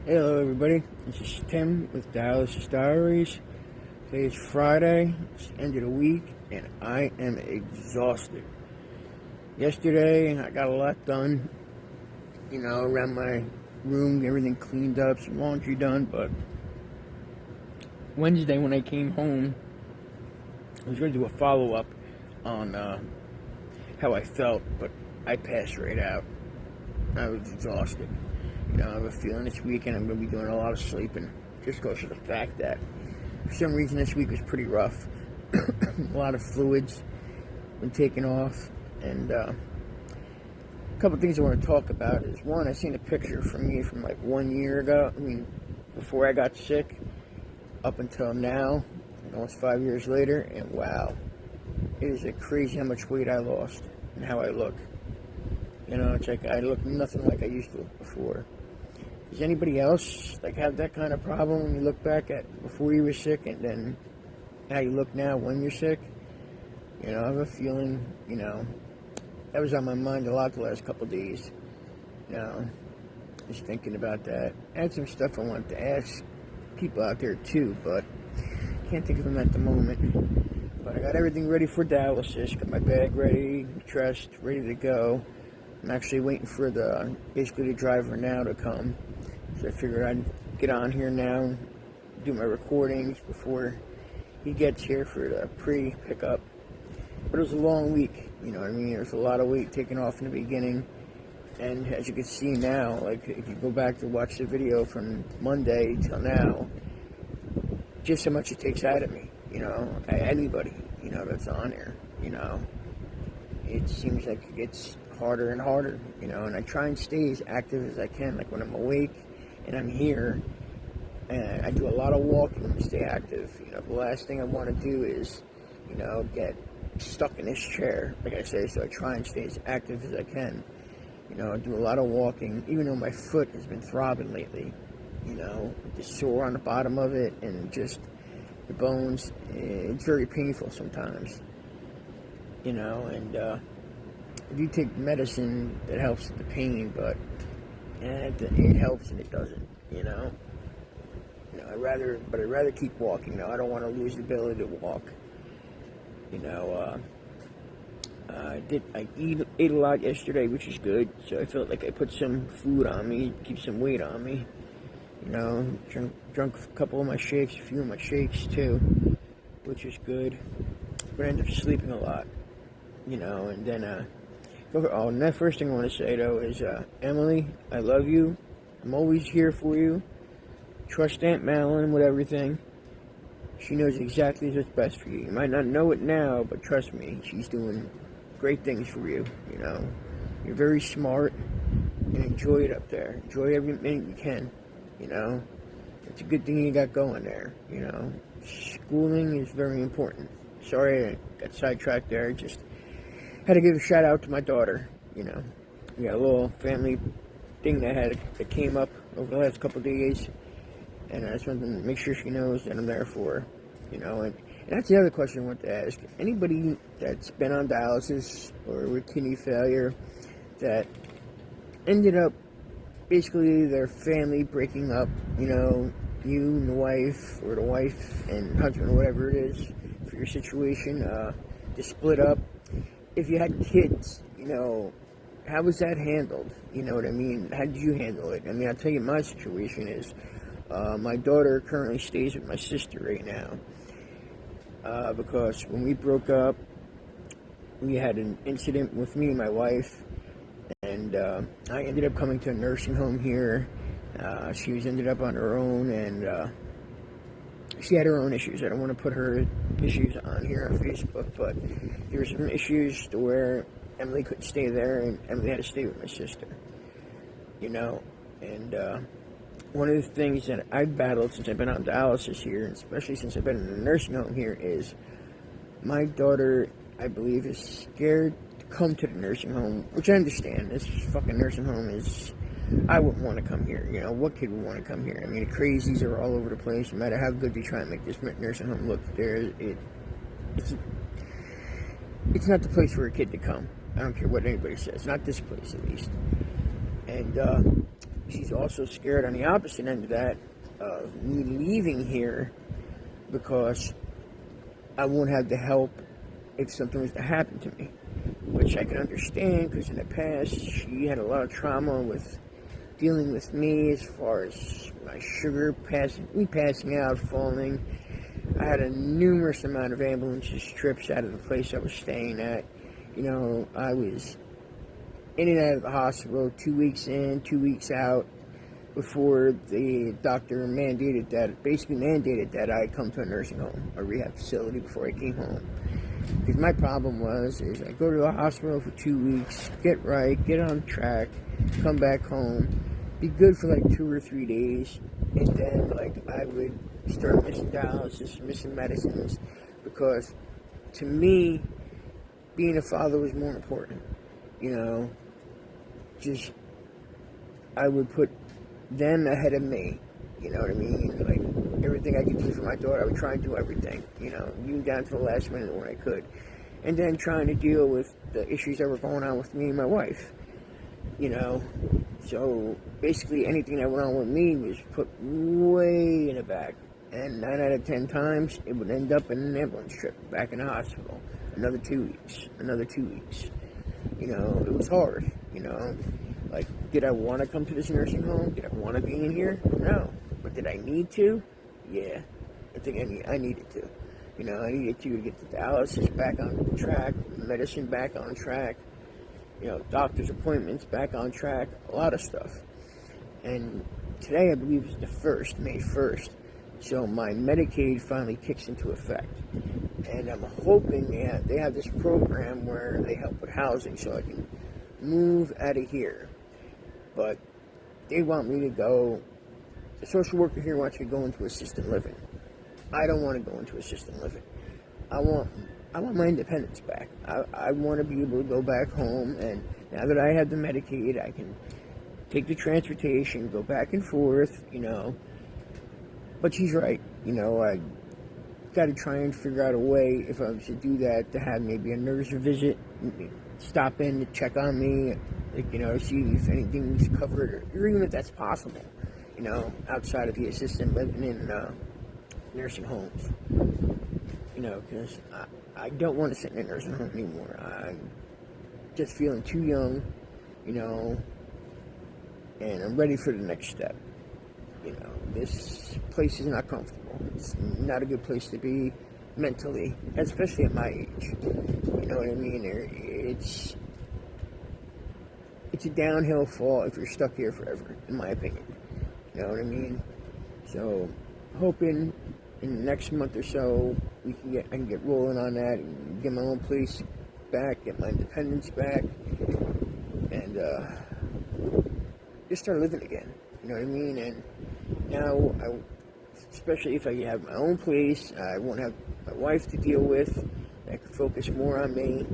Hello, everybody. This is Tim with Dallas Diaries. Today is Friday. It's the end of the week, and I am exhausted. Yesterday, I got a lot done. Around my room, everything cleaned up, some laundry done. But Wednesday, when I came home, I was going to do a follow-up on how I felt, but I passed right out. I was exhausted. I have a feeling this weekend I'm going to be doing a lot of sleeping, just because of the fact that for some reason this week was pretty rough. A lot of fluids been taken off, and a couple of things I want to talk about is, one, I seen a picture from me from like 1 year ago. Before I got sick, up until now, almost 5 years later, and wow, it is crazy how much weight I lost and how I look. It's like I look nothing like I used to look before. Does anybody else have that kind of problem when you look back at before you were sick and then how you look now when you're sick? I have a feeling, that was on my mind a lot the last couple of days. Just thinking about that. I had some stuff I wanted to ask people out there too, but can't think of them at the moment. But I got everything ready for Dallas. Got my bag ready, dressed, ready to go. I'm actually waiting for basically the driver now to come. So I figured I'd get on here now, do my recordings before he gets here for the pre-pickup. But it was a long week, There's a lot of weight taken off in the beginning. And as you can see now, if you go back to watch the video from Monday till now, just how much it takes out of me, anybody, that's on here, It seems like it gets harder and harder, and I try and stay as active as I can, when I'm awake and I'm here, and I do a lot of walking to stay active. The last thing I want to do is, get stuck in this chair, like I say, so I try and stay as active as I can. I do a lot of walking, even though my foot has been throbbing lately, just sore on the bottom of it, and just the bones, it's very painful sometimes, and I do take medicine that helps with the pain, but it helps and it doesn't, I'd rather keep walking. I don't want to lose the ability to walk. I ate a lot yesterday, which is good. So I felt like I put some food on me, keep some weight on me. Drunk a couple of my shakes, a few of my shakes too, which is good. But I ended up sleeping a lot, and then and that first thing I want to say though is, Emily, I love you. I'm always here for you. Trust Aunt Madeline with everything. She knows exactly what's best for you. You might not know it now, but trust me, she's doing great things for you. You're very smart, and enjoy it up there. Enjoy every minute you can. It's a good thing you got going there. Schooling is very important. Sorry I got sidetracked there. Just had to give a shout out to my daughter. We got a little family thing that came up over the last couple of days, and I just wanted to make sure she knows that I'm there for her. And that's the other question I want to ask. Anybody that's been on dialysis or with kidney failure that ended up basically their family breaking up, you and the wife, or the wife and husband, or whatever it is for your situation, to split up. If you had kids, how was that handled? You know what I mean? How did you handle it? I'll tell you my situation is, my daughter currently stays with my sister right now. Because when we broke up, we had an incident with me and my wife, and I ended up coming to a nursing home here. She was ended up on her own, and she had her own issues. I don't want to put her issues on here on Facebook, but there were some issues to where Emily couldn't stay there, and Emily had to stay with my sister. And one of the things that I've battled since I've been on dialysis here, and especially since I've been in a nursing home here, is my daughter, I believe, is scared to come to the nursing home, which I understand. This fucking nursing home is, I wouldn't want to come here. What kid would want to come here? The crazies are all over the place. No matter how good they try and make this nursing home look, it's not the place for a kid to come. I don't care what anybody says. Not this place, at least. And she's also scared on the opposite end of that, of me leaving here because I won't have the help if something was to happen to me, which I can understand because in the past she had a lot of trauma with dealing with me as far as my sugar passing out, falling. I had a numerous amount of ambulances trips out of the place I was staying at. You know, I was in and out of the hospital 2 weeks in, 2 weeks out before the doctor basically mandated that I come to a nursing home, a rehab facility before I came home. Because my problem is I go to the hospital for 2 weeks, get right, get on track, come back home, be good for like 2 or 3 days, and then like I would start missing dialysis, missing medicines, because to me, being a father was more important. You know, just I would put them ahead of me. You know what I mean? Like everything I could do for my daughter, I would try and do everything. You know, even down to the last minute when I could, and then trying to deal with the issues that were going on with me and my wife. You know, so basically anything that went on with me was put way in the back, and 9 out of 10 times it would end up in an ambulance trip back in the hospital. Another 2 weeks, another 2 weeks. You know, it was hard. You know, like, did I want to come to this nursing home? Did I want to be in here? No. But did I need to? Yeah. I think I needed to. You know, I needed to get the dialysis back on track, medicine back on track, you know, doctor's appointments back on track, a lot of stuff. And today, I believe, is the 1st, May 1st. So my Medicaid finally kicks into effect. And I'm hoping they have this program where they help with housing so I can move out of here. But they want me to go, the social worker here wants me to go into assisted living. I don't want to go into assisted living. I want my independence back. I want to be able to go back home, and now that I have the Medicaid, I can take the transportation, go back and forth, you know. But she's right, you know, I got to try and figure out a way, if I was to do that, to have maybe a nurse visit, stop in to check on me, like, you know, see if anything's covered, or even if that's possible, you know, outside of the assisted living in nursing homes. You know, because I don't want to sit in a nursing home anymore. I'm just feeling too young, you know, and I'm ready for the next step. You know, this place is not comfortable. It's not a good place to be mentally, especially at my age. You know what I mean? It's a downhill fall if you're stuck here forever, in my opinion. You know what I mean? So, hoping in the next month or so I can get rolling on that and get my own place back, get my independence back, and just start living again. You know what I mean? And now, especially if I have my own place, I won't have my wife to deal with. I can focus more on me.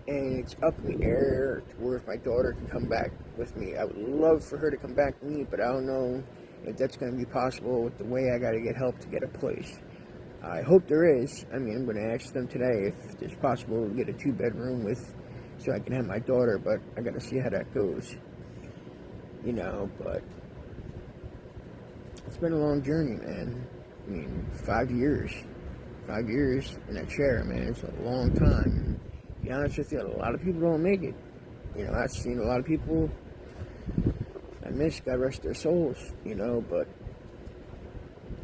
And it's up in the air to where if my daughter can come back with me. I would love for her to come back with me, but I don't know if that's going to be possible with the way I got to get help to get a place. I hope there is. I mean, I'm going to ask them today if it's possible to get a 2-bedroom so I can have my daughter, but I got to see how that goes. You know, but it's been a long journey, man. I mean, 5 years. 5 years in a chair, man. It's a long time. To be honest with you, a lot of people don't make it. You know, I've seen a lot of people I miss, God rest their souls, you know, but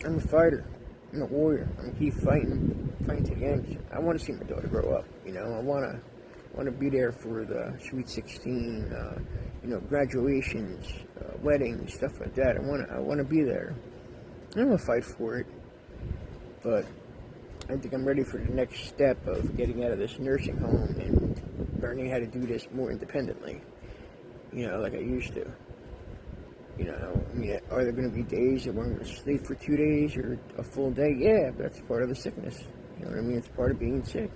I'm a fighter. I'm a warrior. I'm gonna keep fighting to the end. I want to see my daughter grow up, you know. I want to be there for the Sweet 16, you know, graduations, weddings, stuff like that. I want to be there. I'm gonna fight for it, but I think I'm ready for the next step of getting out of this nursing home and learning how to do this more independently, you know, like I used to. You know, I mean, are there going to be days that we're going to sleep for 2 days or a full day? Yeah, but that's part of the sickness. You know what I mean? It's part of being sick.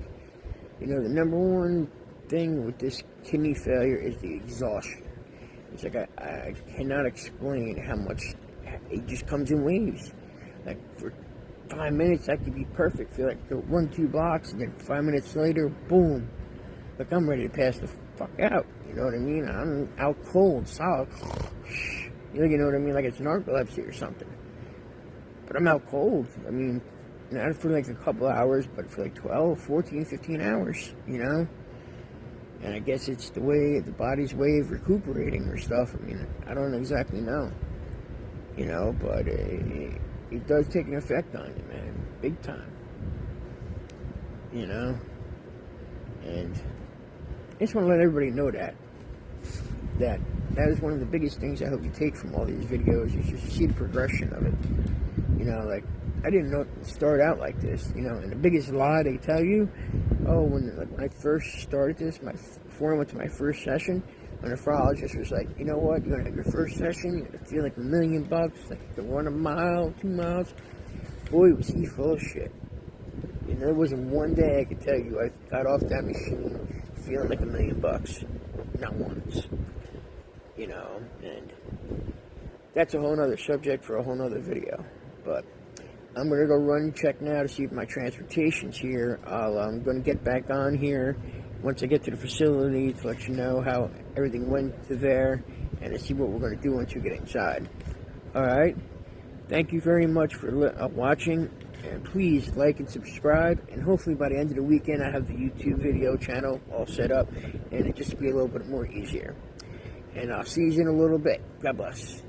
You know, the number one thing with this kidney failure is the exhaustion. It's like I cannot explain how much it just comes in waves. Like for 5 minutes, I could be perfect. Feel like I could run 2 blocks, and then 5 minutes later, boom. Like I'm ready to pass the fuck out. You know what I mean? I'm out cold, solid. You know what I mean? Like it's narcolepsy or something. But I'm out cold. I mean, not for like a couple hours, but for like 12, 14, 15 hours, you know? And I guess it's the body's way of recuperating or stuff. I mean, I don't exactly know, you know, but it does take an effect on you, man, big time, you know? And I just want to let everybody know that is one of the biggest things I hope you take from all these videos, is just see the progression of it. You know, like, I didn't know it would start out like this, you know, and the biggest lie they tell you, when I first started this, before I went to my first session, my nephrologist was like, you know what, you're going to have your first session, you're going to feel like $1 million, like you can run a mile, 2 miles. Boy, was he full of shit. And there wasn't one day I could tell you I got off that machine feeling like $1 million. Not once. You know, and that's a whole nother subject for a whole nother video. But I'm going to go run and check now to see if my transportation's here. I'm going to get back on here once I get to the facility to let you know how everything went to there and to see what we're going to do once we get inside. Alright? Thank you very much for watching. And please like and subscribe. And hopefully by the end of the weekend I have the YouTube video channel all set up. And it just be a little bit more easier. And I'll see you in a little bit. God bless.